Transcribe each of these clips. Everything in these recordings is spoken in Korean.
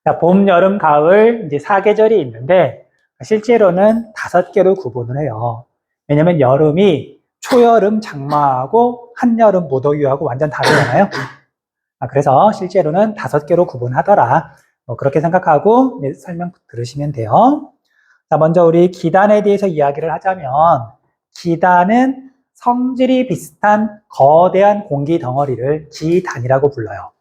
자, 봄, 여름, 가을 이제 4계절이 있는데 실제로는 5개로 구분을 해요. 왜냐면 여름이 초여름, 장마하고 한여름, 무더위하고 완전 다르잖아요. 그래서 실제로는 5개로 구분하더라. 그렇게 생각하고 설명 들으시면 돼요. 자, 먼저 우리 기단에 대해서 이야기를 하자면 기단은 성질이 비슷한 거대한 공기 덩어리를 기단이라고 불러요.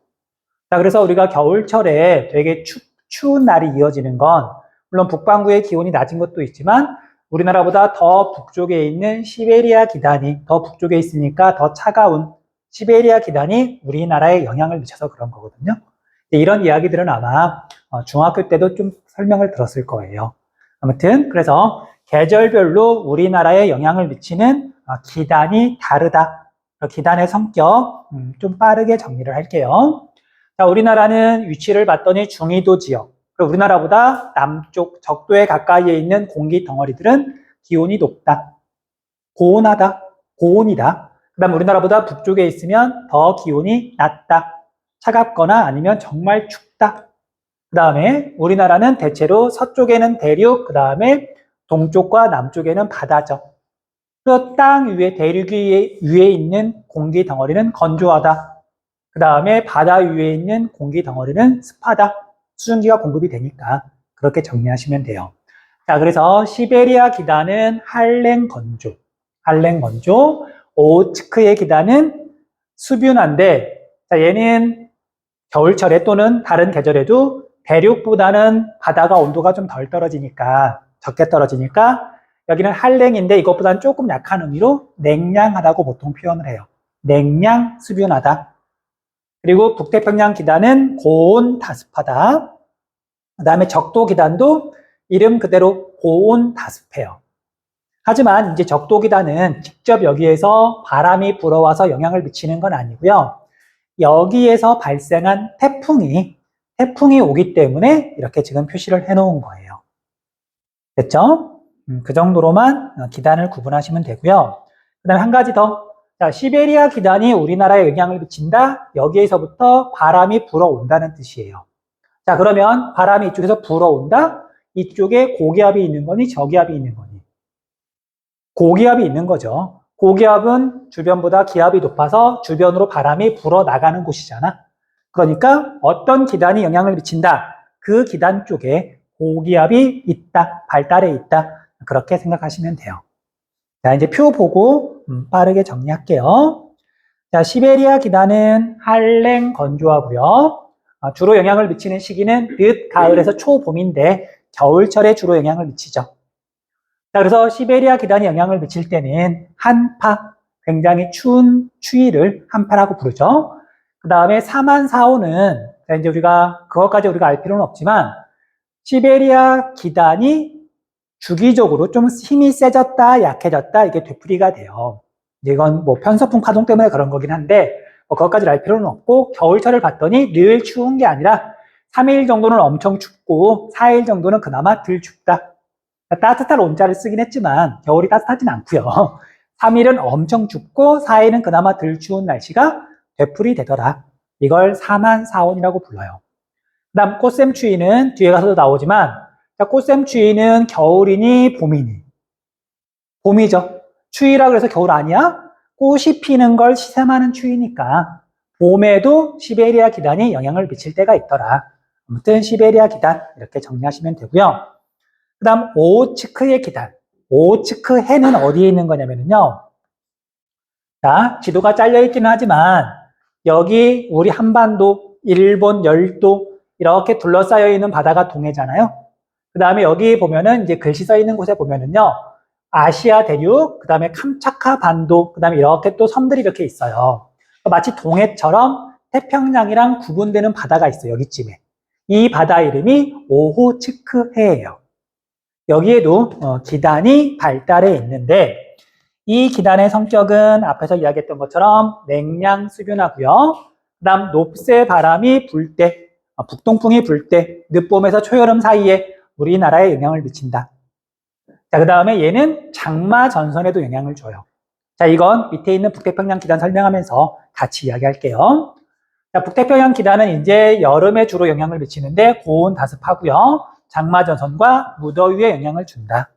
자, 그래서 우리가 겨울철에 되게 추운 날이 이어지는 건 물론 북반구의 기온이 낮은 것도 있지만 우리나라보다 더 북쪽에 있는 시베리아 기단이 더 북쪽에 있으니까 더 차가운 시베리아 기단이 우리나라에 영향을 미쳐서 그런 거거든요. 이런 이야기들은 아마 중학교 때도 좀 설명을 들었을 거예요. 아무튼 그래서 계절별로 우리나라에 영향을 미치는 기단이 다르다. 기단의 성격 좀 빠르게 정리를 할게요. 자, 우리나라는 위치를 봤더니 중위도 지역, 그리고 우리나라보다 남쪽 적도에 가까이에 있는 공기 덩어리들은 기온이 높다, 고온하다, 고온이다. 그 다음 우리나라보다 북쪽에 있으면 더 기온이 낮다, 차갑거나 아니면 정말 춥다. 그 다음에 우리나라는 대체로 서쪽에는 대륙, 그 다음에 동쪽과 남쪽에는 바다죠. 그리고 땅 위에 대륙 위에 있는 공기 덩어리는 건조하다. 그 다음에 바다 위에 있는 공기 덩어리는 습하다. 수증기가 공급이 되니까 그렇게 정리하시면 돼요. 자, 그래서 시베리아 기단은 한랭 건조, 오호츠크의 기단은 수뷴한데, 자, 얘는 겨울철에 또는 다른 계절에도 대륙보다는 바다가 온도가 좀 덜 떨어지니까, 적게 떨어지니까 여기는 한랭인데 이것보다는 조금 약한 의미로 냉량하다고 보통 표현을 해요. 냉량, 수뷴하다. 그리고 북태평양 기단은 고온 다습하다. 그 다음에 적도 기단도 이름 그대로 고온 다습해요. 하지만 이제 적도 기단은 직접 여기에서 바람이 불어와서 영향을 미치는 건 아니고요. 여기에서 발생한 태풍이 오기 때문에 이렇게 지금 표시를 해 놓은 거예요. 됐죠? 그 정도로만 기단을 구분하시면 되고요. 그 다음에 한 가지 더. 자, 시베리아 기단이 우리나라에 영향을 미친다. 여기에서부터 바람이 불어온다는 뜻이에요. 자, 그러면 바람이 이쪽에서 불어온다. 이쪽에 고기압이 있는 거니 저기압이 있는 거니? 고기압이 있는 거죠. 고기압은 주변보다 기압이 높아서 주변으로 바람이 불어나가는 곳이잖아. 그러니까 어떤 기단이 영향을 미친다. 그 기단 쪽에 고기압이 있다, 발달해 있다. 그렇게 생각하시면 돼요. 자, 이제 표 보고 빠르게 정리할게요. 자, 시베리아 기단은 한랭 건조하고요. 주로 영향을 미치는 시기는 늦 가을에서 초봄인데 겨울철에 주로 영향을 미치죠. 자, 그래서 시베리아 기단이 영향을 미칠 때는 한파, 굉장히 추운 추위를 한파라고 부르죠. 그 다음에 사만사오는 이제 그것까지 우리가 알 필요는 없지만 시베리아 기단이 주기적으로 좀 힘이 세졌다, 약해졌다, 이게 되풀이가 돼요. 이건 뭐 편서풍 파동 때문에 그런 거긴 한데, 그것까지 알 필요는 없고, 겨울철을 봤더니 늘 추운 게 아니라 3일 정도는 엄청 춥고, 4일 정도는 그나마 덜 춥다. 따뜻한 온자를 쓰긴 했지만, 겨울이 따뜻하진 않고요. 3일은 엄청 춥고, 4일은 그나마 덜 추운 날씨가 되풀이 되더라. 이걸 사만사온이라고 불러요. 그 다음 꽃샘추위는 뒤에 가서도 나오지만, 자, 꽃샘추위는 겨울이니 봄이니? 봄이죠. 추위라 그래서 겨울 아니야? 꽃이 피는 걸 시샘하는 추위니까 봄에도 시베리아 기단이 영향을 미칠 때가 있더라. 아무튼 시베리아 기단 이렇게 정리하시면 되고요. 그 다음 오호츠크의 기단. 오호츠크해는 어디에 있는 거냐면요. 자, 지도가 잘려 있기는 하지만 여기 우리 한반도, 일본, 열도 이렇게 둘러싸여 있는 바다가 동해잖아요. 그 다음에 여기 보면은 이제 글씨 써 있는 곳에 보면은요. 아시아 대륙, 그 다음에 캄차카 반도, 그 다음에 이렇게 또 섬들이 이렇게 있어요. 마치 동해처럼 태평양이랑 구분되는 바다가 있어요. 여기쯤에. 이 바다 이름이 오호츠크해예요. 여기에도 기단이 발달해 있는데 이 기단의 성격은 앞에서 이야기했던 것처럼 냉량 수뷴하고요. 그 다음 높새 바람이 불 때, 북동풍이 불 때, 늦봄에서 초여름 사이에 우리나라에 영향을 미친다. 자, 그 다음에 얘는 장마 전선에도 영향을 줘요. 자, 이건 밑에 있는 북태평양 기단 설명하면서 같이 이야기할게요. 자, 북태평양 기단은 이제 여름에 주로 영향을 미치는데 고온 다습하고요. 장마전선과 무더위에 영향을 준다.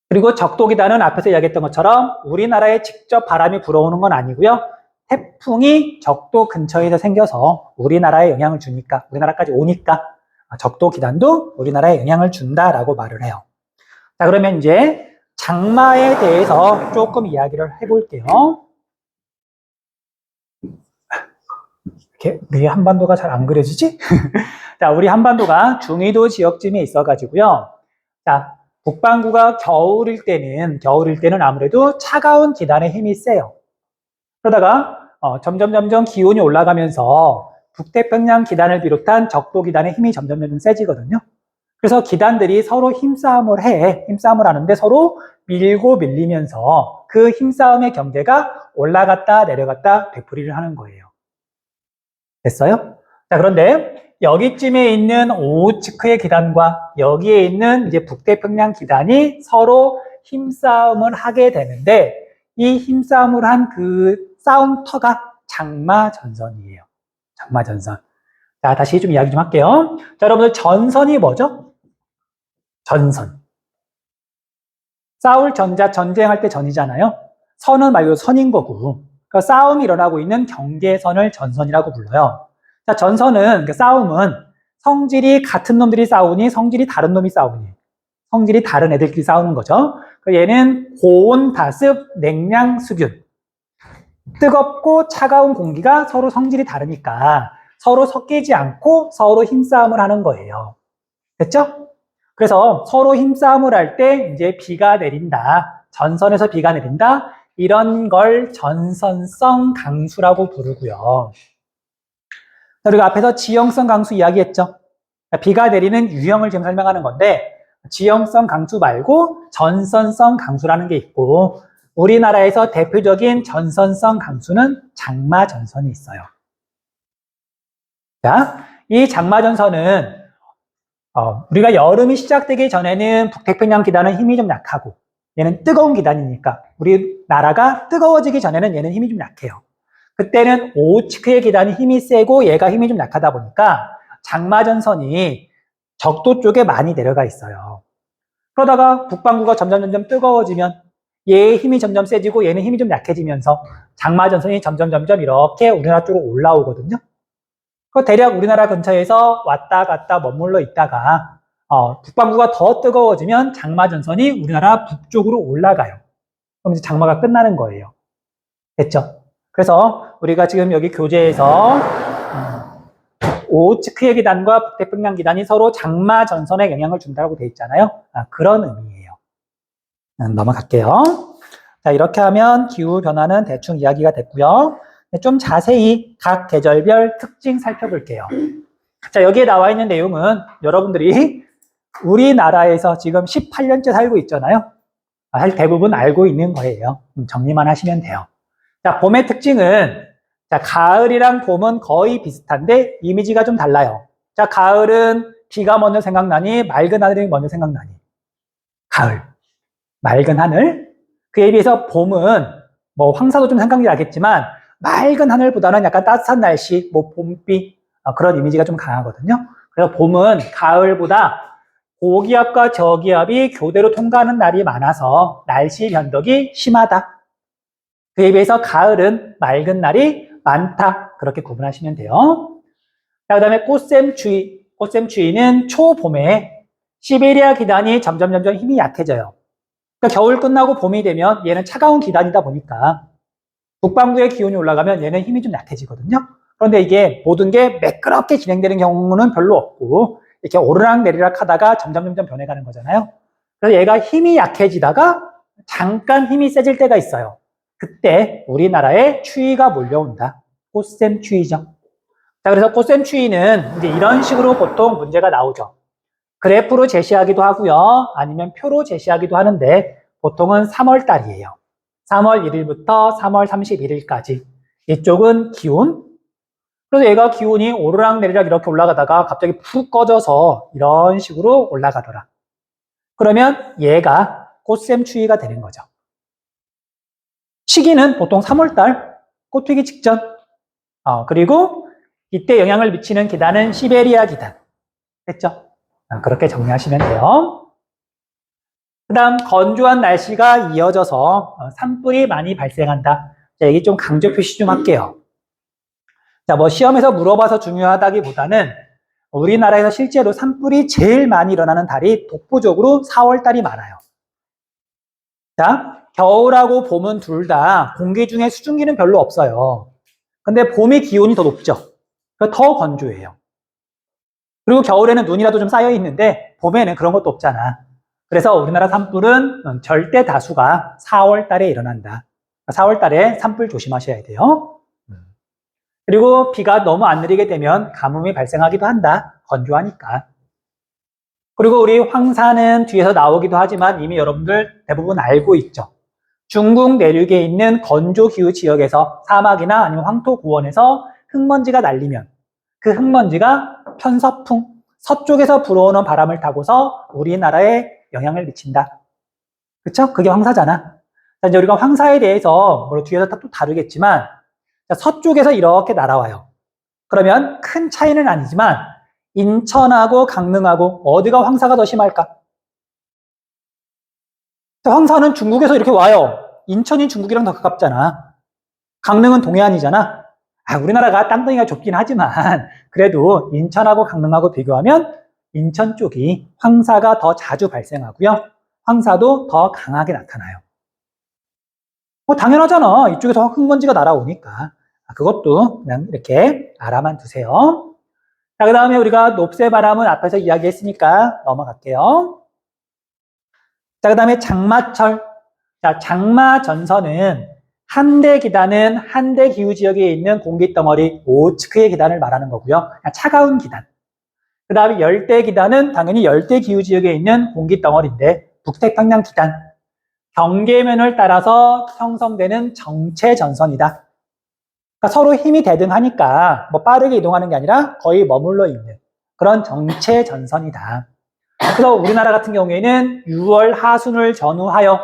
그리고 적도기단은 앞에서 이야기했던 것처럼 우리나라에 직접 바람이 불어오는 건 아니고요. 태풍이 적도 근처에서 생겨서 우리나라에 영향을 주니까, 우리나라까지 오니까 적도기단도 우리나라에 영향을 준다라고 말을 해요. 자, 그러면 이제 장마에 대해서 조금 이야기를 해볼게요. 이렇게 우리 한반도가 잘 안 그려지지? 자, 우리 한반도가 중위도 지역쯤에 있어가지고요. 자, 북반구가 겨울일 때는 아무래도 차가운 기단의 힘이 세요. 그러다가 점점 기온이 올라가면서 북태평양 기단을 비롯한 적도 기단의 힘이 점점 세지거든요. 그래서 기단들이 서로 힘싸움을 하는데 서로 밀고 밀리면서 그 힘싸움의 경계가 올라갔다 내려갔다 되풀이를 하는 거예요. 됐어요? 자, 그런데 여기쯤에 있는 오호츠크의 기단과 여기에 있는 이제 북태평양 기단이 서로 힘싸움을 하게 되는데 이 힘싸움을 한 그 싸움터가 장마전선이에요. 장마전선. 자, 다시 좀 이야기 좀 할게요. 자, 여러분들 전선이 뭐죠? 전선. 싸울 전자, 전쟁할 때 전이잖아요. 선은 말 그대로 선인 거고. 그러니까 싸움이 일어나고 있는 경계선을 전선이라고 불러요. 자, 전선은, 그러니까 싸움은 성질이 같은 놈들이 싸우니 성질이 다른 놈이 싸우니 성질이 다른 애들끼리 싸우는 거죠. 얘는 고온, 다습, 냉량, 수균. 뜨겁고 차가운 공기가 서로 성질이 다르니까 서로 섞이지 않고 서로 힘싸움을 하는 거예요. 됐죠? 그래서 서로 힘싸움을 할 때 이제 비가 내린다. 전선에서 비가 내린다. 이런 걸 전선성 강수라고 부르고요. 그리고 앞에서 지형성 강수 이야기했죠. 비가 내리는 유형을 지금 설명하는 건데 지형성 강수 말고 전선성 강수라는 게 있고 우리나라에서 대표적인 전선성 강수는 장마전선이 있어요. 자, 이 장마전선은 우리가 여름이 시작되기 전에는 북태평양 기단은 힘이 좀 약하고 얘는 뜨거운 기단이니까 우리나라가 뜨거워지기 전에는 얘는 힘이 좀 약해요. 그때는 오호츠크의 기단이 힘이 세고 얘가 힘이 좀 약하다 보니까 장마전선이 적도 쪽에 많이 내려가 있어요. 그러다가 북반구가 점점 뜨거워지면 얘의 힘이 점점 세지고 얘는 힘이 좀 약해지면서 장마전선이 점점 이렇게 우리나라 쪽으로 올라오거든요. 대략 우리나라 근처에서 왔다 갔다 머물러 있다가 북반구가 더 뜨거워지면 장마전선이 우리나라 북쪽으로 올라가요. 그럼 이제 장마가 끝나는 거예요. 됐죠? 그래서 우리가 지금 여기 교재에서 오호츠크의 기단과 북태평양 기단이 서로 장마전선에 영향을 준다고 되어 있잖아요. 그런 의미예요. 넘어갈게요. 자, 이렇게 하면 기후변화는 대충 이야기가 됐고요. 좀 자세히 각 계절별 특징 살펴볼게요. 자, 여기에 나와 있는 내용은 여러분들이 우리나라에서 지금 18년째 살고 있잖아요. 대부분 알고 있는 거예요. 정리만 하시면 돼요. 자, 봄의 특징은 자, 가을이랑 봄은 거의 비슷한데 이미지가 좀 달라요. 자, 가을은 비가 먼저 생각나니 맑은 하늘이 먼저 생각나니 가을, 맑은 하늘. 그에 비해서 봄은 뭐 황사도 좀 생각이 나겠지만 맑은 하늘보다는 약간 따뜻한 날씨, 뭐 봄비 그런 이미지가 좀 강하거든요. 그래서 봄은 가을보다 고기압과 저기압이 교대로 통과하는 날이 많아서 날씨 변덕이 심하다. 그에 비해서 가을은 맑은 날이 많다. 그렇게 구분하시면 돼요. 자, 그 다음에 꽃샘추위. 꽃샘추위는 초봄에 시베리아 기단이 점점 힘이 약해져요. 그러니까 겨울 끝나고 봄이 되면 얘는 차가운 기단이다 보니까 북반구의 기온이 올라가면 얘는 힘이 좀 약해지거든요. 그런데 이게 모든 게 매끄럽게 진행되는 경우는 별로 없고 이렇게 오르락내리락 하다가 점점 변해가는 거잖아요. 그래서 얘가 힘이 약해지다가 잠깐 힘이 세질 때가 있어요. 그때 우리나라에 추위가 몰려온다. 꽃샘추위죠. 자, 그래서 꽃샘추위는 이제 이런 식으로 보통 문제가 나오죠. 그래프로 제시하기도 하고요. 아니면 표로 제시하기도 하는데 보통은 3월 달이에요. 3월 1일부터 3월 31일까지. 이쪽은 기온. 그래서 얘가 기온이 오르락내리락 이렇게 올라가다가 갑자기 푹 꺼져서 이런 식으로 올라가더라. 그러면 얘가 꽃샘추위가 되는 거죠. 시기는 보통 3월 달, 꽃 피기 직전. 그리고 이때 영향을 미치는 기단은 시베리아 기단. 됐죠? 그렇게 정리하시면 돼요. 그 다음 건조한 날씨가 이어져서 산불이 많이 발생한다. 자, 여기 좀 강조 표시 좀 할게요. 자, 뭐 시험에서 물어봐서 중요하다기보다는 우리나라에서 실제로 산불이 제일 많이 일어나는 달이 독보적으로 4월 달이 많아요. 자, 겨울하고 봄은 둘 다 공기 중에 수증기는 별로 없어요. 근데 봄이 기온이 더 높죠. 그래서 더 건조해요. 그리고 겨울에는 눈이라도 좀 쌓여 있는데 봄에는 그런 것도 없잖아. 그래서 우리나라 산불은 절대 다수가 4월 달에 일어난다. 4월 달에 산불 조심하셔야 돼요. 그리고 비가 너무 안 내리게 되면 가뭄이 발생하기도 한다. 건조하니까. 그리고 우리 황사는 뒤에서 나오기도 하지만 이미 여러분들 대부분 알고 있죠. 중국 내륙에 있는 건조 기후 지역에서 사막이나 아니면 황토 고원에서 흙먼지가 날리면 그 흙먼지가 편서풍, 서쪽에서 불어오는 바람을 타고서 우리나라에 영향을 미친다. 그쵸? 그게 황사잖아. 자, 이제 우리가 황사에 대해서 뒤에서 또 다루겠지만 서쪽에서 이렇게 날아와요. 그러면 큰 차이는 아니지만 인천하고 강릉하고 어디가 황사가 더 심할까? 황사는 중국에서 이렇게 와요. 인천이 중국이랑 더 가깝잖아. 강릉은 동해안이잖아. 우리나라가 땅덩이가 좁긴 하지만 그래도 인천하고 강릉하고 비교하면 인천 쪽이 황사가 더 자주 발생하고요. 황사도 더 강하게 나타나요. 당연하잖아. 이쪽에서 흙먼지가 날아오니까. 그것도 그냥 이렇게 알아만 두세요. 자, 그 다음에 우리가 높새바람은 앞에서 이야기했으니까 넘어갈게요. 자, 그 다음에 장마철. 자, 장마전선은 한대 기단은 한대 기후지역에 있는 공기덩어리 오츠크의 기단을 말하는 거고요. 차가운 기단. 그 다음에 열대 기단은 당연히 열대 기후지역에 있는 공기덩어리인데 북태평양 기단. 경계면을 따라서 형성되는 정체전선이다. 그러니까 서로 힘이 대등하니까 뭐 빠르게 이동하는 게 아니라 거의 머물러 있는 그런 정체전선이다. 그래서 우리나라 같은 경우에는 6월 하순을 전후하여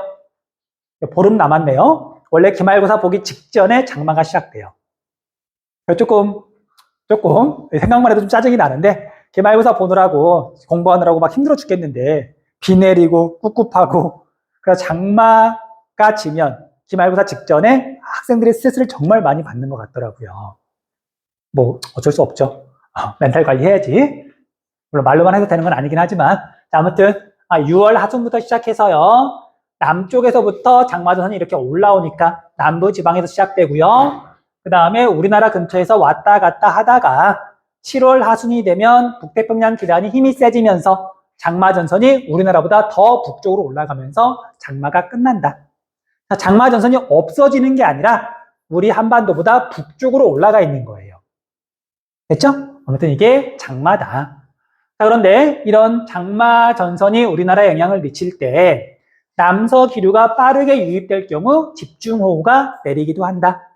보름 남았네요. 원래 기말고사 보기 직전에 장마가 시작돼요. 조금 생각만 해도 좀 짜증이 나는데 기말고사 보느라고 공부하느라고 막 힘들어 죽겠는데 비 내리고 꿉꿉하고 그래서 장마가 지면 기말고사 직전에 학생들이 스트레스를 정말 많이 받는 것 같더라고요. 뭐 어쩔 수 없죠. 멘탈 관리해야지. 물론 말로만 해도 되는 건 아니긴 하지만 아무튼 6월 하순부터 시작해서요. 남쪽에서부터 장마전선이 이렇게 올라오니까 남부 지방에서 시작되고요. 그 다음에 우리나라 근처에서 왔다 갔다 하다가 7월 하순이 되면 북태평양 기단이 힘이 세지면서 장마전선이 우리나라보다 더 북쪽으로 올라가면서 장마가 끝난다. 장마전선이 없어지는 게 아니라 우리 한반도보다 북쪽으로 올라가 있는 거예요. 됐죠? 아무튼 이게 장마다. 자, 그런데 이런 장마전선이 우리나라에 영향을 미칠 때 남서기류가 빠르게 유입될 경우 집중호우가 내리기도 한다.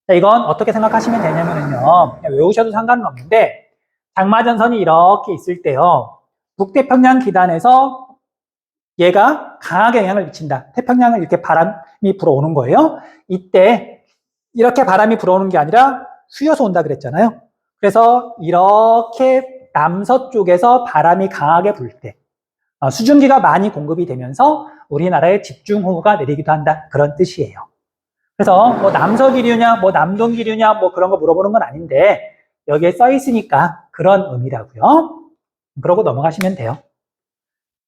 자, 이건 어떻게 생각하시면 되냐면요. 그냥 외우셔도 상관은 없는데 장마전선이 이렇게 있을 때요. 북태평양 기단에서 얘가 강하게 영향을 미친다. 태평양을 이렇게 바람이 불어오는 거예요. 이때 이렇게 바람이 불어오는 게 아니라 휘어서 온다 그랬잖아요. 그래서 이렇게 남서쪽에서 바람이 강하게 불 때 수증기가 많이 공급이 되면서 우리나라에 집중호우가 내리기도 한다. 그런 뜻이에요. 그래서 뭐 남서기류냐 뭐 남동기류냐 뭐 그런 거 물어보는 건 아닌데 여기에 써 있으니까 그런 의미라고요. 그러고 넘어가시면 돼요.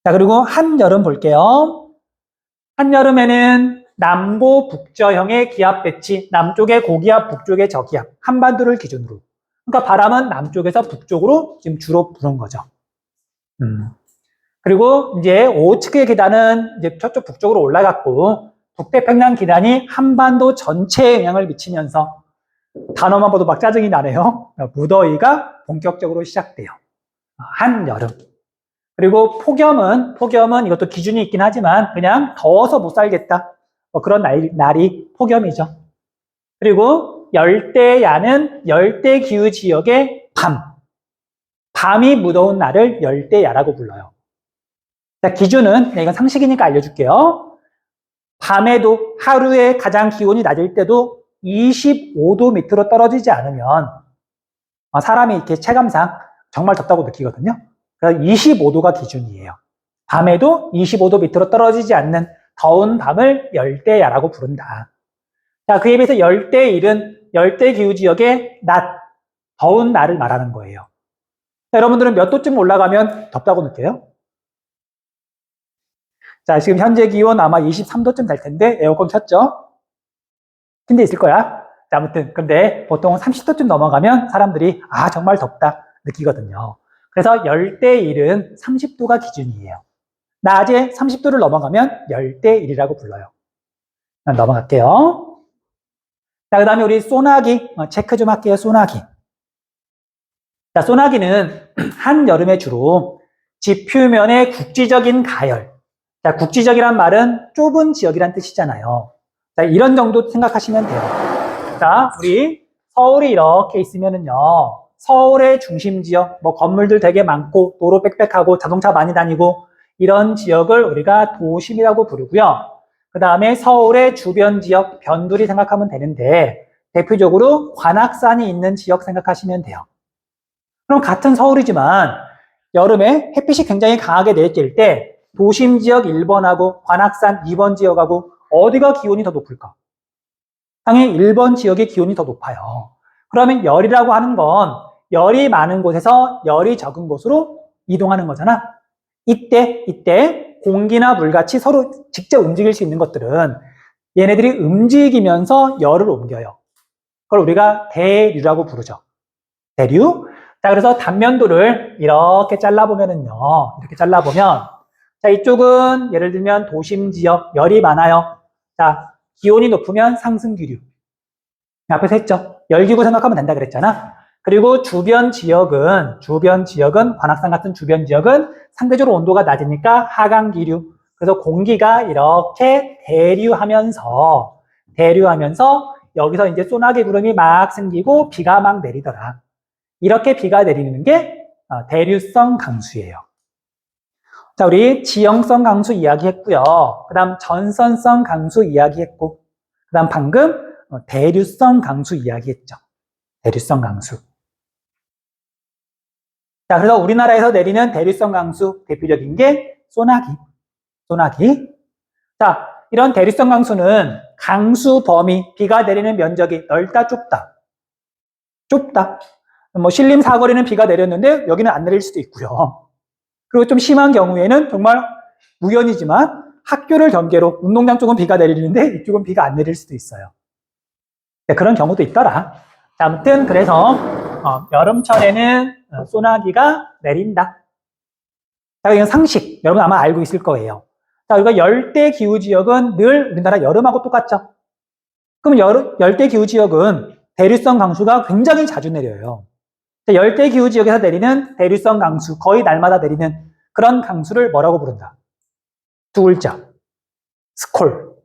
자, 그리고 한여름 볼게요. 한여름에는 남고 북저형의 기압 배치, 남쪽의 고기압, 북쪽의 저기압, 한반도를 기준으로. 그러니까 바람은 남쪽에서 북쪽으로 지금 주로 부는 거죠. 그리고 이제 오츠크의 기단은 이제 저쪽 북쪽으로 올라갔고, 북태평양 기단이 한반도 전체에 영향을 미치면서 단어만 봐도 막 짜증이 나네요. 무더위가 본격적으로 시작돼요. 한여름. 그리고 폭염은 이것도 기준이 있긴 하지만 그냥 더워서 못 살겠다. 뭐 그런 날이 폭염이죠. 그리고 열대야는 열대 기후 지역의 밤이 무더운 날을 열대야라고 불러요. 자, 기준은 이건 상식이니까 알려줄게요. 밤에도 하루에 가장 기온이 낮을 때도 25도 밑으로 떨어지지 않으면 사람이 이렇게 체감상 정말 덥다고 느끼거든요. 그래서 25도가 기준이에요. 밤에도 25도 밑으로 떨어지지 않는 더운 밤을 열대야라고 부른다. 자, 그에 비해서 열대일은 열대기후지역의 낮, 더운 날을 말하는 거예요. 자, 여러분들은 몇 도쯤 올라가면 덥다고 느껴요? 자, 지금 현재 기온 아마 23도쯤 될 텐데 에어컨 켰죠? 근데 있을 거야. 자, 아무튼 근데 보통 30도쯤 넘어가면 사람들이 정말 덥다 느끼거든요. 그래서 열대일은 30도가 기준이에요. 낮에 30도를 넘어가면 열대일이라고 불러요. 넘어갈게요. 자, 그 다음에 우리 소나기 체크 좀 할게요. 소나기. 자, 소나기는 한여름에 주로 집 표면의 국지적인 가열. 자, 국지적이란 말은 좁은 지역이란 뜻이잖아요. 자, 이런 정도 생각하시면 돼요. 자, 우리 서울이 이렇게 있으면은요, 서울의 중심 지역, 건물들 되게 많고, 도로 빽빽하고, 자동차 많이 다니고, 이런 지역을 우리가 도심이라고 부르고요. 그 다음에 서울의 주변 지역, 변두리 생각하면 되는데, 대표적으로 관악산이 있는 지역 생각하시면 돼요. 그럼 같은 서울이지만, 여름에 햇빛이 굉장히 강하게 내릴 때, 도심 지역 1번하고 관악산 2번 지역하고 어디가 기온이 더 높을까? 당연히 1번 지역의 기온이 더 높아요. 그러면 열이라고 하는 건 열이 많은 곳에서 열이 적은 곳으로 이동하는 거잖아. 이때 공기나 물같이 서로 직접 움직일 수 있는 것들은 얘네들이 움직이면서 열을 옮겨요. 그걸 우리가 대류라고 부르죠. 대류. 자, 그래서 단면도를 이렇게 잘라보면은요. 이렇게 잘라보면 자, 이쪽은 예를 들면 도심 지역, 열이 많아요. 자, 기온이 높으면 상승기류. 앞에서 했죠. 열기구 생각하면 된다 그랬잖아. 그리고 주변 지역은 관악산 같은 주변 지역은 상대적으로 온도가 낮으니까 하강기류. 그래서 공기가 이렇게 대류하면서 여기서 이제 소나기 구름이 막 생기고 비가 막 내리더라. 이렇게 비가 내리는 게 대류성 강수예요. 자, 우리 지형성 강수 이야기했고요. 그 다음 전선성 강수 이야기했고, 그 다음 방금 대류성 강수 이야기했죠. 대류성 강수. 자, 그래서 우리나라에서 내리는 대류성 강수 대표적인 게 소나기. 자, 이런 대류성 강수는 강수 범위, 비가 내리는 면적이 넓다, 좁다. 신림 사거리는 비가 내렸는데 여기는 안 내릴 수도 있고요. 그리고 좀 심한 경우에는 정말 우연이지만 학교를 경계로 운동장 쪽은 비가 내리는데 이쪽은 비가 안 내릴 수도 있어요. 네, 그런 경우도 있더라. 자, 아무튼 그래서 여름철에는 소나기가 내린다. 자, 이건 상식. 여러분 아마 알고 있을 거예요. 자, 우리가 열대기후지역은 늘 우리나라 여름하고 똑같죠. 그럼 열대기후지역은 대류성 강수가 굉장히 자주 내려요. 열대기후지역에서 내리는 대류성 강수, 거의 날마다 내리는 그런 강수를 뭐라고 부른다? 두 글자. 스콜.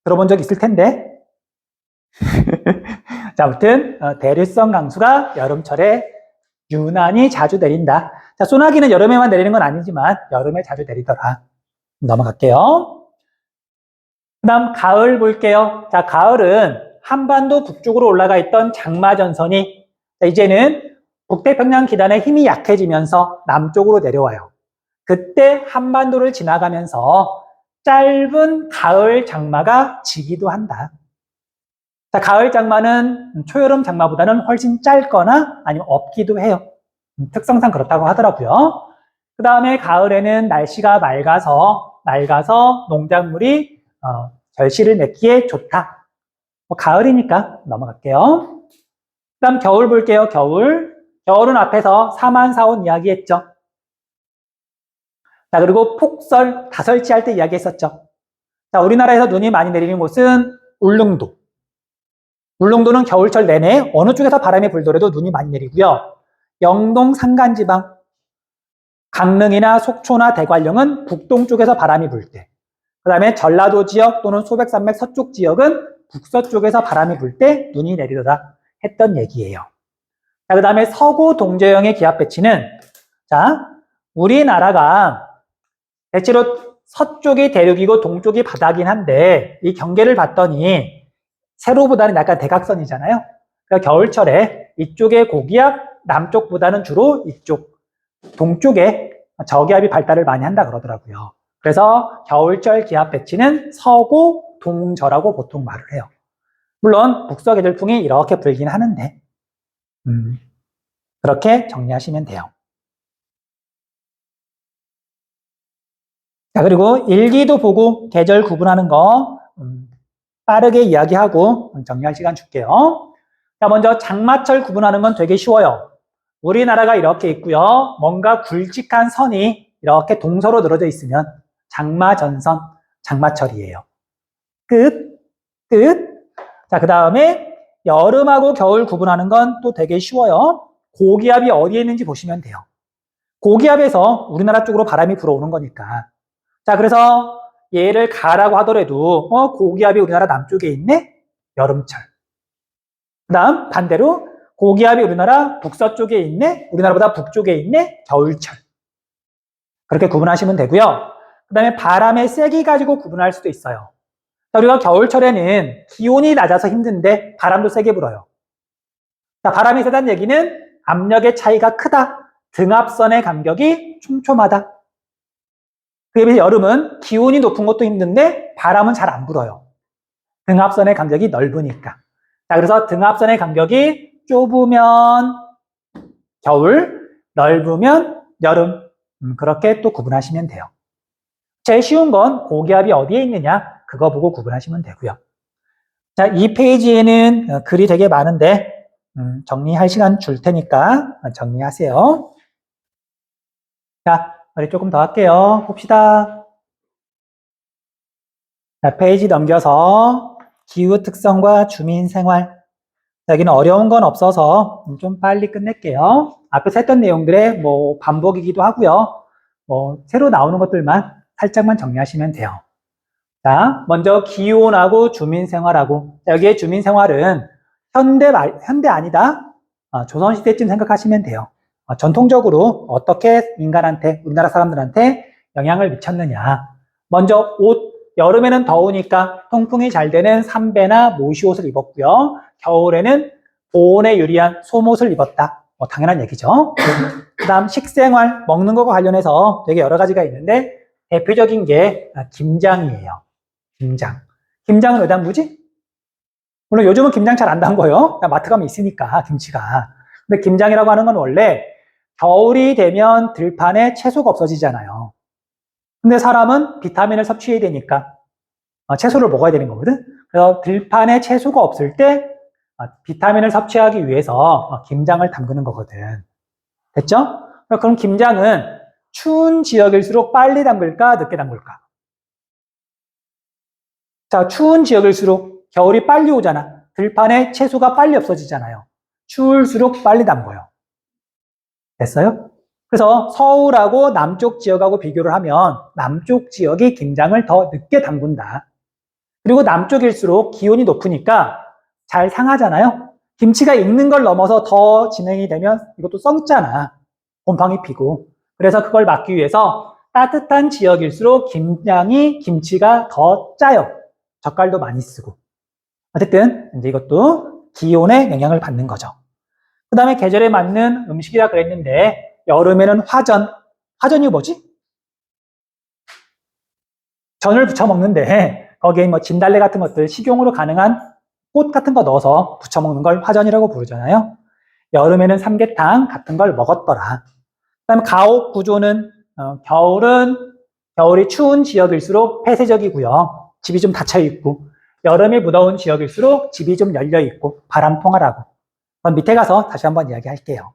들어본 적 있을 텐데. 자, 아무튼 대류성 강수가 여름철에 유난히 자주 내린다. 자, 소나기는 여름에만 내리는 건 아니지만 여름에 자주 내리더라. 넘어갈게요. 그 다음 가을 볼게요. 자, 가을은 한반도 북쪽으로 올라가 있던 장마전선이 이제는 북태평양 기단의 힘이 약해지면서 남쪽으로 내려와요. 그때 한반도를 지나가면서 짧은 가을 장마가 지기도 한다. 자, 가을 장마는 초여름 장마보다는 훨씬 짧거나 아니면 없기도 해요. 특성상 그렇다고 하더라고요. 그 다음에 가을에는 날씨가 맑아서 농작물이 결실을 맺기에 좋다. 가을이니까 넘어갈게요. 그 다음 겨울 볼게요. 겨울은 앞에서 사만사온 이야기했죠. 자, 그리고 폭설, 다설치 할 때 이야기했었죠. 자, 우리나라에서 눈이 많이 내리는 곳은 울릉도. 울릉도는 겨울철 내내 어느 쪽에서 바람이 불더라도 눈이 많이 내리고요. 영동 산간지방, 강릉이나 속초나 대관령은 북동쪽에서 바람이 불 때. 그 다음에 전라도 지역 또는 소백산맥 서쪽 지역은 북서쪽에서 바람이 불 때 눈이 내리더라 했던 얘기예요. 자, 그 다음에 서구 동저형의 기압 배치는 자, 우리나라가 대체로 서쪽이 대륙이고 동쪽이 바다긴 한데 이 경계를 봤더니 세로보다는 약간 대각선이잖아요. 그러니까 겨울철에 이쪽의 고기압, 남쪽보다는 주로 이쪽 동쪽에 저기압이 발달을 많이 한다 그러더라고요. 그래서 겨울철 기압 배치는 서고 동저라고 보통 말을 해요. 물론 북서계절풍이 이렇게 불긴 하는데 그렇게 정리하시면 돼요. 자, 그리고 일기도 보고 계절 구분하는 거 빠르게 이야기하고 정리할 시간 줄게요. 자, 먼저 장마철 구분하는 건 되게 쉬워요. 우리나라가 이렇게 있고요. 뭔가 굵직한 선이 이렇게 동서로 늘어져 있으면 장마전선, 장마철이에요. 끝, 끝. 자, 그 다음에 여름하고 겨울 구분하는 건 또 되게 쉬워요. 고기압이 어디에 있는지 보시면 돼요. 고기압에서 우리나라 쪽으로 바람이 불어오는 거니까. 자, 그래서 얘를 가라고 하더라도 고기압이 우리나라 남쪽에 있네? 여름철. 그 다음 반대로 고기압이 우리나라 북서쪽에 있네? 우리나라보다 북쪽에 있네? 겨울철. 그렇게 구분하시면 되고요. 그 다음에 바람의 세기 가지고 구분할 수도 있어요. 자, 우리가 겨울철에는 기온이 낮아서 힘든데 바람도 세게 불어요. 자, 바람이 세다는 얘기는 압력의 차이가 크다. 등압선의 간격이 촘촘하다. 그에 비해서 여름은 기온이 높은 것도 힘든데 바람은 잘 안 불어요. 등압선의 간격이 넓으니까. 자, 그래서 등압선의 간격이 좁으면 겨울, 넓으면 여름. 그렇게 또 구분하시면 돼요. 제일 쉬운 건 고기압이 어디에 있느냐 그거 보고 구분하시면 되고요. 자, 이 페이지에는 글이 되게 많은데 정리할 시간 줄 테니까 정리하세요. 자, 우리 조금 더 할게요. 봅시다. 자, 페이지 넘겨서 기후 특성과 주민 생활. 여기는 어려운 건 없어서 좀 빨리 끝낼게요. 앞에서 했던 내용들의 반복이기도 하고요. 새로 나오는 것들만 살짝만 정리하시면 돼요. 자, 먼저 기온하고 주민 생활하고. 여기에 주민 생활은 현대 아니다. 조선시대쯤 생각하시면 돼요. 전통적으로 어떻게 인간한테, 우리나라 사람들한테 영향을 미쳤느냐. 먼저 옷, 여름에는 더우니까 통풍이 잘 되는 삼배나 모시옷을 입었고요. 겨울에는 보온에 유리한 솜옷을 입었다. 당연한 얘기죠. 그 다음 식생활, 먹는 것과 관련해서 되게 여러 가지가 있는데 대표적인 게 김장이에요. 김장. 김장은 왜 담그지? 물론 요즘은 김장 잘 안 담궈요. 마트 가면 있으니까 김치가. 근데 김장이라고 하는 건 원래 겨울이 되면 들판에 채소가 없어지잖아요. 근데 사람은 비타민을 섭취해야 되니까 채소를 먹어야 되는 거거든. 그래서 들판에 채소가 없을 때 비타민을 섭취하기 위해서 김장을 담그는 거거든. 됐죠? 그럼 김장은 추운 지역일수록 빨리 담글까 늦게 담글까? 자, 추운 지역일수록 겨울이 빨리 오잖아. 들판에 채소가 빨리 없어지잖아요. 추울수록 빨리 담궈요. 됐어요? 그래서 서울하고 남쪽 지역하고 비교를 하면 남쪽 지역이 김장을 더 늦게 담근다. 그리고 남쪽일수록 기온이 높으니까 잘 상하잖아요. 김치가 익는 걸 넘어서 더 진행이 되면 이것도 썩잖아. 곰팡이 피고. 그래서 그걸 막기 위해서 따뜻한 지역일수록 김치가 더 짜요. 젓갈도 많이 쓰고. 어쨌든 이제 이것도 기온에 영향을 받는 거죠. 그 다음에 계절에 맞는 음식이라 그랬는데 여름에는 화전이 뭐지? 전을 부쳐 먹는데 거기에 진달래 같은 것들 식용으로 가능한 꽃 같은 거 넣어서 부쳐 먹는 걸 화전이라고 부르잖아요. 여름에는 삼계탕 같은 걸 먹었더라. 그 다음에 가옥 구조는 겨울이 추운 지역일수록 폐쇄적이고요. 집이 좀 닫혀 있고 여름이 무더운 지역일수록 집이 좀 열려 있고 바람 통하라고. 그럼 밑에 가서 다시 한번 이야기할게요.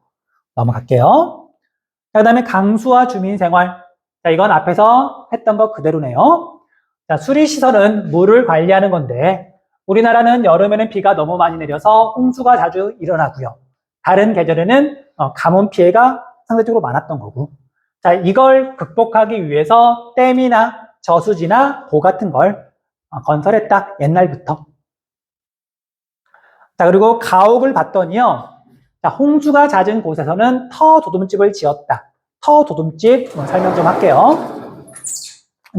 넘어갈게요. 자, 그 다음에 강수와 주민생활. 자, 이건 앞에서 했던 거 그대로네요. 자, 수리시설은 물을 관리하는 건데 우리나라는 여름에는 비가 너무 많이 내려서 홍수가 자주 일어나고요. 다른 계절에는 가뭄 피해가 상대적으로 많았던 거고. 자, 이걸 극복하기 위해서 댐이나 저수지나 보 같은 걸 건설했다. 옛날부터. 자, 그리고 가옥을 봤더니요. 자, 홍수가 잦은 곳에서는 터 도둠집을 지었다. 터 도둠집 설명 좀 할게요.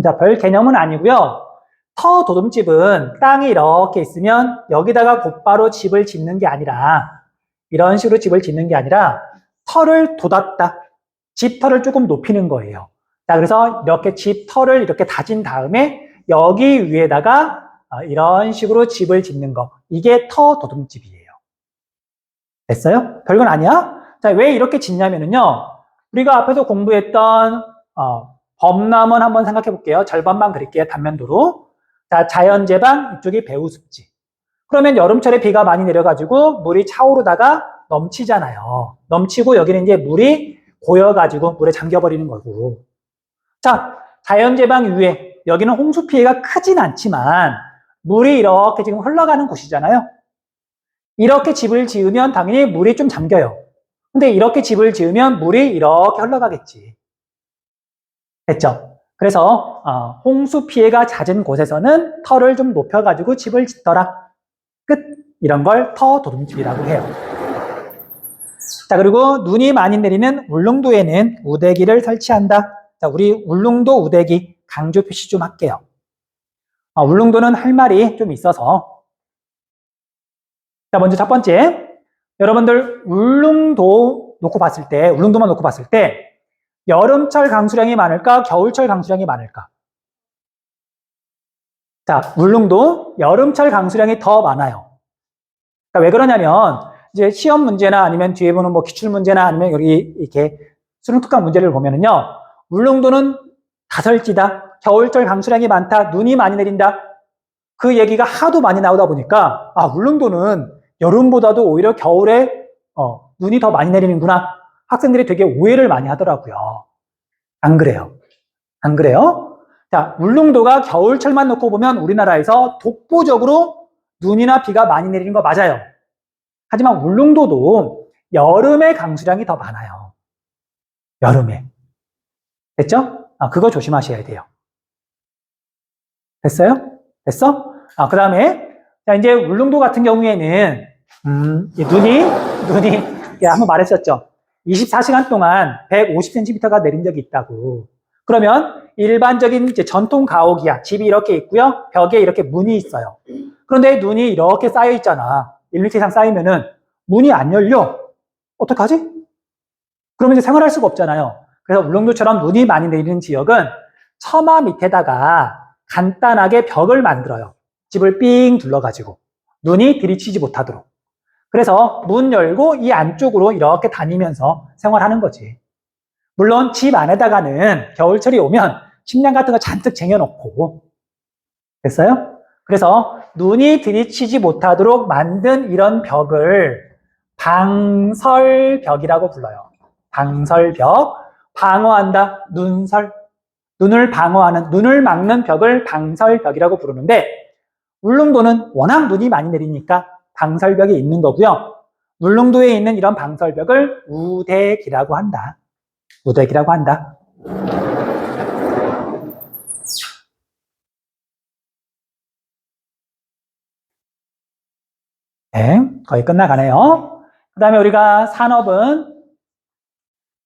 자, 별 개념은 아니고요. 터 도둠집은 땅이 이렇게 있으면 여기다가 곧바로 집을 짓는 게 아니라 이런 식으로 집을 짓는 게 아니라 터를 돋았다. 집 터를 조금 높이는 거예요. 자, 그래서 이렇게 집 터를 이렇게 다진 다음에 여기 위에다가 이런 식으로 집을 짓는 거. 이게 터 도둠집이에요. 됐어요? 별건 아니야? 자, 왜 이렇게 짓냐면요. 우리가 앞에서 공부했던 범람원 한번 생각해 볼게요. 절반만 그릴게요. 단면도로. 자, 자연재방, 이쪽이 배우습지. 그러면 여름철에 비가 많이 내려가지고 물이 차오르다가 넘치잖아요. 넘치고 여기는 이제 물이 고여가지고 물에 잠겨버리는 거고. 자, 자연재방 위에 여기는 홍수 피해가 크진 않지만 물이 이렇게 지금 흘러가는 곳이잖아요. 이렇게 집을 지으면 당연히 물이 좀 잠겨요. 근데 이렇게 집을 지으면 물이 이렇게 흘러가겠지. 됐죠? 그래서 홍수 피해가 잦은 곳에서는 터를 좀 높여가지고 집을 짓더라. 끝. 이런 걸 터 도둠집이라고 해요. 자, 그리고 눈이 많이 내리는 울릉도에는 우대기를 설치한다. 자, 우리 울릉도 우대기 강조 표시 좀 할게요. 울릉도는 할 말이 좀 있어서. 자, 먼저 첫 번째. 여러분들 울릉도 놓고 봤을 때, 울릉도만 놓고 봤을 때 여름철 강수량이 많을까? 겨울철 강수량이 많을까? 자, 울릉도 여름철 강수량이 더 많아요. 그러니까 왜 그러냐면 이제 시험 문제나 아니면 뒤에 보는 뭐 기출 문제나 아니면 여기 이렇게 수능 특강 문제를 보면은요. 울릉도는 다설지다. 겨울철 강수량이 많다. 눈이 많이 내린다. 그 얘기가 하도 많이 나오다 보니까 울릉도는 여름보다도 오히려 겨울에 눈이 더 많이 내리는구나. 학생들이 되게 오해를 많이 하더라고요. 안 그래요? 안 그래요? 자, 울릉도가 겨울철만 놓고 보면 우리나라에서 독보적으로 눈이나 비가 많이 내리는 거 맞아요. 하지만 울릉도도 여름에 강수량이 더 많아요. 여름에. 됐죠? 그거 조심하셔야 돼요. 됐어요? 됐어? 그 다음에, 자, 이제 울릉도 같은 경우에는, 눈이, 한번 말했었죠. 24시간 동안 150cm가 내린 적이 있다고. 그러면 일반적인 이제 전통 가옥이야. 집이 이렇게 있고요. 벽에 이렇게 문이 있어요. 그런데 눈이 이렇게 쌓여 있잖아. 1m 이상 쌓이면은 문이 안 열려. 어떡하지? 그러면 이제 생활할 수가 없잖아요. 그래서 울릉도처럼 눈이 많이 내리는 지역은 처마 밑에다가 간단하게 벽을 만들어요. 집을 삥 둘러가지고 눈이 들이치지 못하도록. 그래서 문 열고 이 안쪽으로 이렇게 다니면서 생활하는 거지. 물론 집 안에다가는 겨울철이 오면 식량 같은 거 잔뜩 쟁여놓고. 됐어요? 그래서 눈이 들이치지 못하도록 만든 이런 벽을 방설벽이라고 불러요. 방설벽. 방어한다. 눈설. 눈을 방어하는, 눈을 막는 벽을 방설벽이라고 부르는데 울릉도는 워낙 눈이 많이 내리니까 방설벽이 있는 거고요. 울릉도에 있는 이런 방설벽을 우대기라고 한다. 우대기라고 한다. 네, 거의 끝나가네요. 그 다음에 우리가 산업은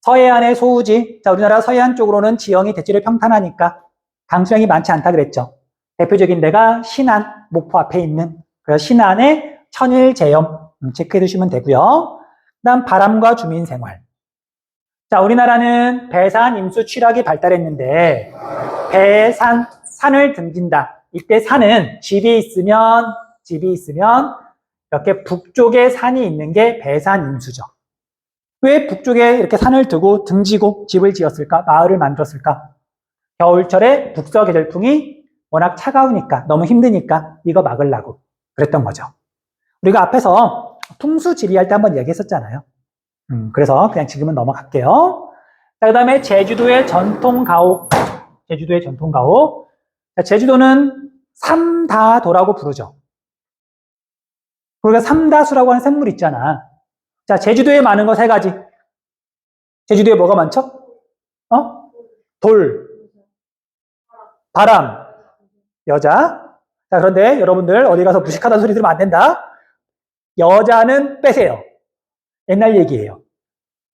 서해안의 소우지. 자, 우리나라 서해안 쪽으로는 지형이 대체로 평탄하니까 강수량이 많지 않다 그랬죠. 대표적인 데가 신안, 목포 앞에 있는 그래서 신안의 천일제염 체크해 두시면 되고요. 그 다음 바람과 주민생활. 자, 우리나라는 배산, 임수, 취락이 발달했는데 배산, 산을 등진다. 이때 산은 집이 있으면 이렇게 북쪽에 산이 있는 게 배산, 임수죠. 왜 북쪽에 이렇게 산을 두고 등지고 집을 지었을까? 마을을 만들었을까? 겨울철에 북서계절풍이 워낙 차가우니까 너무 힘드니까 이거 막으려고 그랬던 거죠. 우리가 앞에서 풍수지리할 때 한번 얘기했었잖아요. 그래서 그냥 지금은 넘어갈게요. 자, 그 다음에 제주도의 전통가옥. 제주도의 전통가옥. 자, 제주도는 삼다도라고 부르죠. 우리가 삼다수라고 하는 샘물 있잖아. 자, 제주도에 많은 거 세 가지. 제주도에 뭐가 많죠? 돌, 바람, 여자. 자, 그런데 여러분들 어디 가서 무식하다는 소리 들으면 안 된다. 여자는 빼세요. 옛날 얘기예요.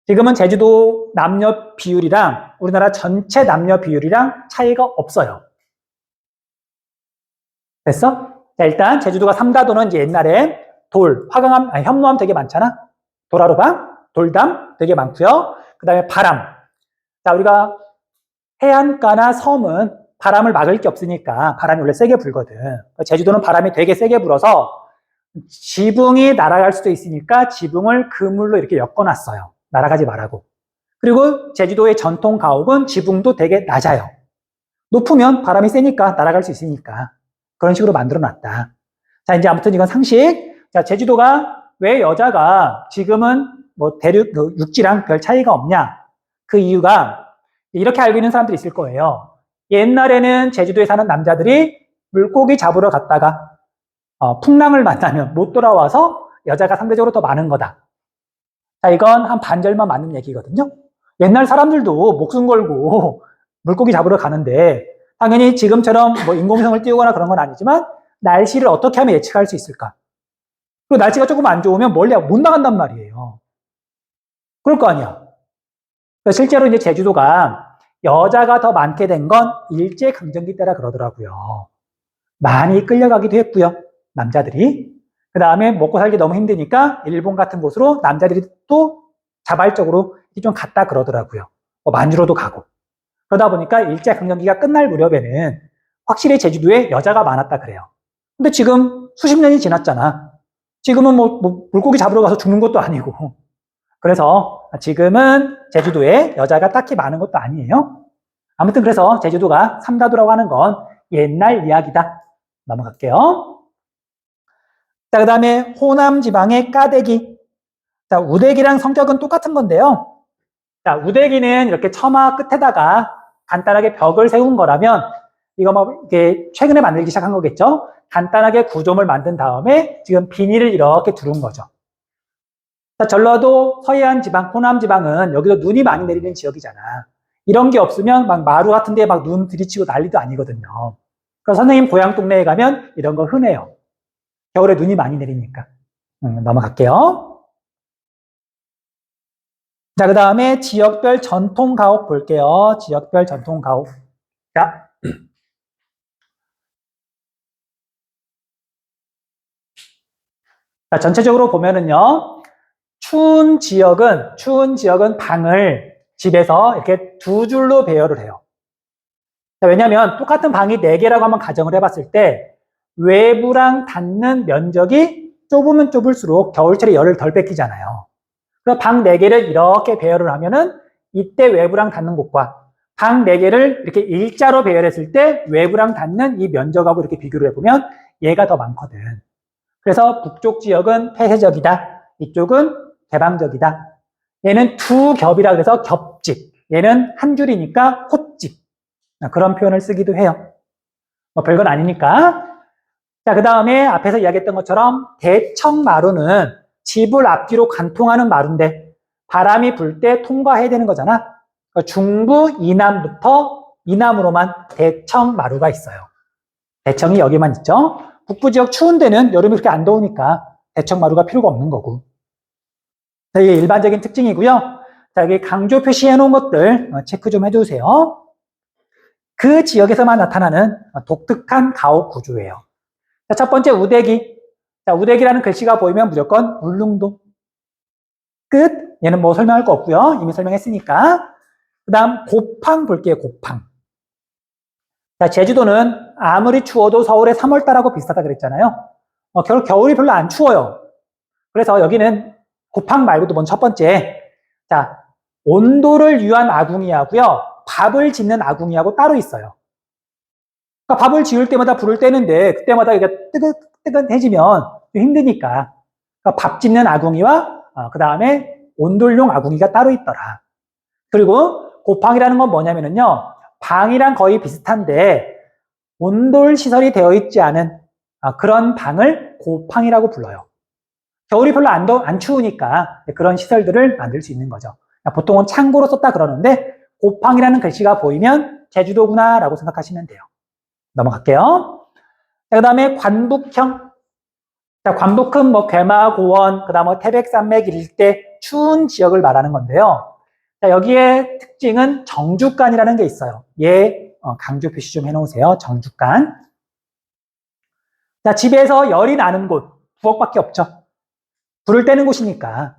지금은 제주도 남녀 비율이랑 우리나라 전체 남녀 비율이랑 차이가 없어요. 됐어? 자, 일단 제주도가 삼다도는 이제 옛날에 돌, 화강암, 아니, 현무암 되게 많잖아. 도라로방, 돌담 되게 많고요. 그 다음에 바람. 자, 우리가 해안가나 섬은 바람을 막을 게 없으니까 바람이 원래 세게 불거든. 제주도는 바람이 되게 세게 불어서 지붕이 날아갈 수도 있으니까 지붕을 그물로 이렇게 엮어놨어요. 날아가지 말라고. 그리고 제주도의 전통 가옥은 지붕도 되게 낮아요. 높으면 바람이 세니까 날아갈 수 있으니까 그런 식으로 만들어 놨다. 자, 이제 아무튼 이건 상식. 자, 제주도가 왜 여자가 지금은 뭐 대륙, 육지랑 별 차이가 없냐? 그 이유가 이렇게 알고 있는 사람들이 있을 거예요. 옛날에는 제주도에 사는 남자들이 물고기 잡으러 갔다가 풍랑을 만나면 못 돌아와서 여자가 상대적으로 더 많은 거다. 자, 이건 한 반절만 맞는 얘기거든요. 옛날 사람들도 목숨 걸고 물고기 잡으러 가는데 당연히 지금처럼 뭐 인공위성을 띄우거나 그런 건 아니지만 날씨를 어떻게 하면 예측할 수 있을까? 그리고 날씨가 조금 안 좋으면 멀리 못 나간단 말이에요. 그럴 거 아니야. 실제로 이제 제주도가 여자가 더 많게 된 건 일제강점기 때라 그러더라고요. 많이 끌려가기도 했고요. 남자들이. 그 다음에 먹고 살기 너무 힘드니까 일본 같은 곳으로 남자들이 또 자발적으로 좀 갔다 그러더라고요. 뭐 만주로도 가고. 그러다 보니까 일제강점기가 끝날 무렵에는 확실히 제주도에 여자가 많았다 그래요. 근데 지금 수십 년이 지났잖아. 지금은 뭐 물고기 잡으러 가서 죽는 것도 아니고. 그래서 지금은 제주도에 여자가 딱히 많은 것도 아니에요. 아무튼 그래서 제주도가 삼다도라고 하는 건 옛날 이야기다. 넘어갈게요. 자, 그 다음에 호남 지방의 까대기. 자, 우대기랑 성격은 똑같은 건데요. 자, 우대기는 이렇게 처마 끝에다가 간단하게 벽을 세운 거라면 이거 뭐 이게 최근에 만들기 시작한 거겠죠. 간단하게 구조물 만든 다음에 지금 비닐을 이렇게 두른 거죠. 자, 전라도 서해안 지방, 호남 지방은 여기도 눈이 많이 내리는 지역이잖아. 이런 게 없으면 막 마루 같은 데에 막 눈 들이치고 난리도 아니거든요. 그래서 선생님 고향 동네에 가면 이런 거 흔해요. 겨울에 눈이 많이 내리니까. 넘어갈게요. 자, 그 다음에 지역별 전통 가옥 볼게요. 지역별 전통 가옥. 자, 자, 전체적으로 보면은요, 추운 지역은 방을 집에서 이렇게 두 줄로 배열을 해요. 자, 왜냐면 똑같은 방이 4개라고 한번 가정을 해봤을 때 외부랑 닿는 면적이 좁으면 좁을수록 겨울철에 열을 덜 뺏기잖아요. 그래서 방 4개를 이렇게 배열을 하면은 이때 외부랑 닿는 곳과 방 4개를 이렇게 일자로 배열했을 때 외부랑 닿는 이 면적하고 이렇게 비교를 해보면 얘가 더 많거든. 그래서 북쪽 지역은 폐쇄적이다. 이쪽은 개방적이다. 얘는 두 겹이라 그래서 겹집. 얘는 한 줄이니까 콧집. 그런 표현을 쓰기도 해요. 뭐 별건 아니니까. 자, 그 다음에 앞에서 이야기했던 것처럼 대청마루는 집을 앞뒤로 관통하는 마루인데 바람이 불 때 통과해야 되는 거잖아. 그러니까 중부 이남부터 이남으로만 대청마루가 있어요. 대청이 여기만 있죠. 북부 지역 추운 데는 여름이 그렇게 안 더우니까 대청마루가 필요가 없는 거고. 자, 이게 일반적인 특징이고요. 자, 여기 강조 표시해 놓은 것들 체크 좀 해주세요. 그 지역에서만 나타나는 독특한 가옥 구조예요. 자, 첫 번째 우대기. 자, 우대기라는 글씨가 보이면 무조건 울릉도. 끝. 얘는 뭐 설명할 거 없고요. 이미 설명했으니까. 그 다음 곱팡 볼게요. 곱팡. 자, 제주도는 아무리 추워도 서울의 3월달하고 비슷하다 그랬잖아요. 겨울이 별로 안 추워요. 그래서 여기는 곱팡 말고도 먼저 첫 번째. 자, 온도를 위한 아궁이하고요. 밥을 짓는 아궁이하고 따로 있어요. 그러니까 밥을 지을 때마다 불을 떼는데 그때마다 이게 뜨끈뜨끈해지면 좀 힘드니까 그러니까 밥 짓는 아궁이와 그 다음에 온돌용 아궁이가 따로 있더라. 그리고 곱팡이라는 건 뭐냐면요. 방이랑 거의 비슷한데 온돌 시설이 되어 있지 않은 그런 방을 곱팡이라고 불러요. 겨울이 별로 안 추우니까 그런 시설들을 만들 수 있는 거죠. 보통은 창고로 썼다 그러는데 곱팡이라는 글씨가 보이면 제주도구나 라고 생각하시면 돼요. 넘어갈게요. 그 다음에 관북형. 자, 관북은 뭐 괴마, 고원, 그 다음 뭐 태백산맥 일대 추운 지역을 말하는 건데요. 자, 여기에 특징은 정주간이라는 게 있어요. 강조 표시 좀 해놓으세요. 정주간. 자, 집에서 열이 나는 곳, 부엌밖에 없죠. 불을 떼는 곳이니까.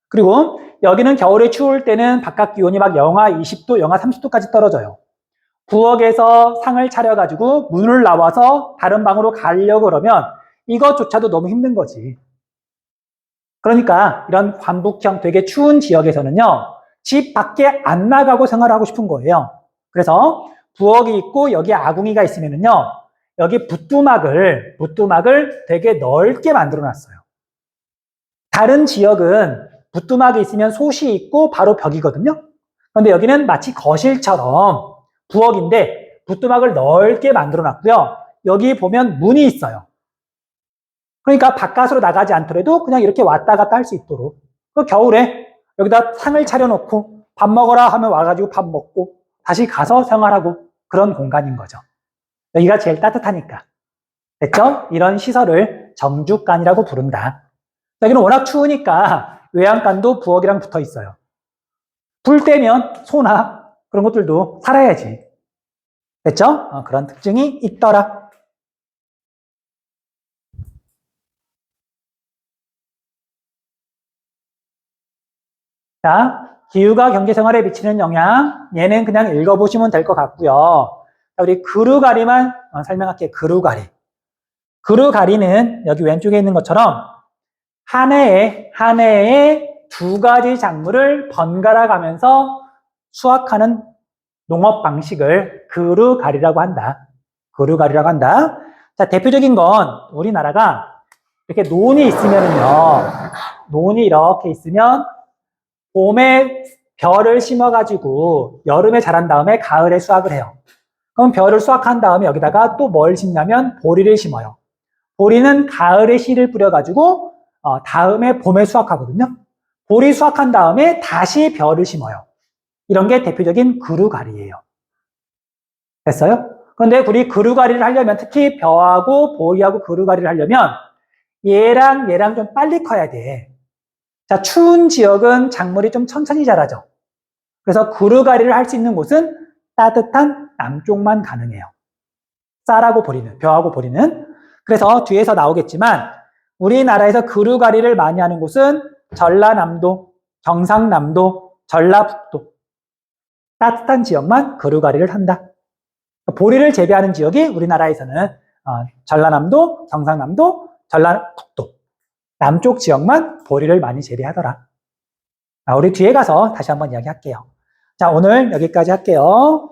그리고 여기는 겨울에 추울 때는 바깥 기온이 막 영하 20도, 영하 30도까지 떨어져요. 부엌에서 상을 차려가지고 문을 나와서 다른 방으로 가려고 그러면 이것조차도 너무 힘든 거지. 그러니까 이런 관북형 되게 추운 지역에서는요, 집 밖에 안 나가고 생활하고 싶은 거예요. 그래서 부엌이 있고 여기 아궁이가 있으면은요, 여기 부뚜막을 되게 넓게 만들어 놨어요. 다른 지역은 부뚜막이 있으면 솥이 있고 바로 벽이거든요. 그런데 여기는 마치 거실처럼 부엌인데 부뚜막을 넓게 만들어 놨고요. 여기 보면 문이 있어요. 그러니까 바깥으로 나가지 않더라도 그냥 이렇게 왔다 갔다 할 수 있도록. 그 겨울에 여기다 상을 차려놓고 밥 먹어라 하면 와가지고 밥 먹고 다시 가서 생활하고 그런 공간인 거죠. 여기가 제일 따뜻하니까. 됐죠? 이런 시설을 정주간이라고 부른다. 여기는 워낙 추우니까 외양간도 부엌이랑 붙어 있어요. 불 때면 소나 그런 것들도 살아야지. 됐죠? 그런 특징이 있더라. 자, 기후가 경제생활에 미치는 영향, 얘는 그냥 읽어보시면 될 것 같고요. 자, 우리 그루가리만 설명할게요. 그루가리. 그루가리는 여기 왼쪽에 있는 것처럼 한 해에 두 가지 작물을 번갈아 가면서 수확하는 농업 방식을 그루가리라고 한다. 그루가리라고 한다. 자, 대표적인 건 우리나라가 이렇게 논이 있으면은요, 논이 이렇게 있으면 봄에 벼를 심어가지고 여름에 자란 다음에 가을에 수확을 해요. 그럼 벼를 수확한 다음에 여기다가 또 뭘 심냐면 보리를 심어요. 보리는 가을에 씨를 뿌려가지고 다음에 봄에 수확하거든요. 보리 수확한 다음에 다시 벼를 심어요. 이런 게 대표적인 그루가리예요. 됐어요? 그런데 우리 그루가리를 하려면 특히 벼하고 보리하고 그루가리를 하려면 얘랑 좀 빨리 커야 돼. 자, 추운 지역은 작물이 좀 천천히 자라죠. 그래서 그루가리를 할 수 있는 곳은 따뜻한 남쪽만 가능해요. 쌀하고 보리는, 벼하고 보리는. 그래서 뒤에서 나오겠지만 우리나라에서 그루가리를 많이 하는 곳은 전라남도, 경상남도, 전라북도. 따뜻한 지역만 그루가리를 한다. 보리를 재배하는 지역이 우리나라에서는 전라남도, 경상남도, 전라북도. 남쪽 지역만 보리를 많이 재배하더라. 우리 뒤에 가서 다시 한번 이야기할게요. 자, 오늘 여기까지 할게요.